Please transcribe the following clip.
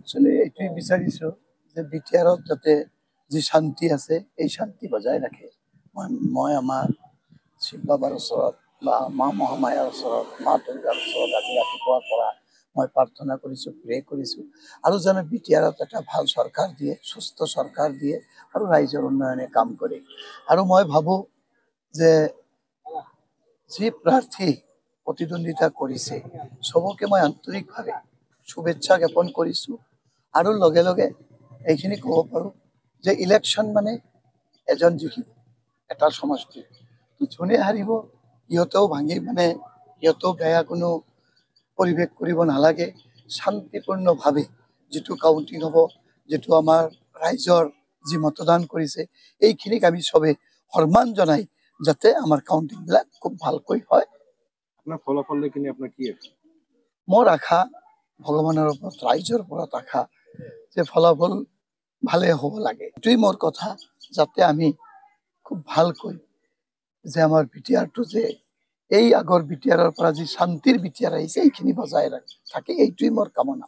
আসলে এটাই বিচাৰিছো যে বিটিআৰত যাতে যি শান্তি আছে এই শান্তি বজাই ৰাখে। মই আমাৰ শিৱ বাবাৰ ওচৰত বা মা মহামায়াৰ ওচৰত মা দুৰ্গাৰ ওচৰত আজি ৰাতিপুৱাৰ পৰা মই প্ৰাৰ্থনা কৰিছোঁ, প্ৰে কৰিছোঁ আৰু যেন বিটিআৰত এটা ভাল চৰকাৰ দিয়ে, সুস্থ চৰকাৰ দিয়ে আৰু ৰাইজৰ উন্নয়নে কাম কৰে। আৰু মই ভাবোঁ যে যি প্ৰাৰ্থী প্ৰতিদ্বন্দ্বিতা কৰিছে চবকে মই আন্তৰিকভাৱে শুভেচ্ছা জ্ঞাপন কৰিছোঁ। আৰু লগে লগে এইখিনি ক'ব পাৰোঁ যে ইলেকশ্যন মানে এজন জিকিব, এটা সমষ্টি, যোনে হাৰিব সিহঁতেও সিহঁতেও বেয়া কোনো পৰিৱেশ কৰিব নালাগে। শান্তিপূৰ্ণভাৱে যিটো কাউণ্টিং হ'ব, যিটো আমাৰ ৰাইজৰ যি মতদান কৰিছে এইখিনিক আমি চবে সন্মান জনাই যাতে আমাৰ কাউণ্টিংবিলাক খুব ভালকৈ হয়। আপোনাৰ ফলাফল দেখি আপোনাৰ কি আছে? মোৰ আশা ভগৱানৰ ওপৰত, ৰাইজৰ ওপৰত আশা যে ফলাফল ভালে হ'ব লাগে। এইটোৱেই মোৰ কথা, যাতে আমি খুব ভালকৈ যে আমাৰ বিটিআৰটো যে এই আগৰ বিটিআৰৰ পৰা যি শান্তিৰ বিটিআৰ আহিছে এইখিনি বজাই থাকে, এইটোৱেই মোৰ কামনা।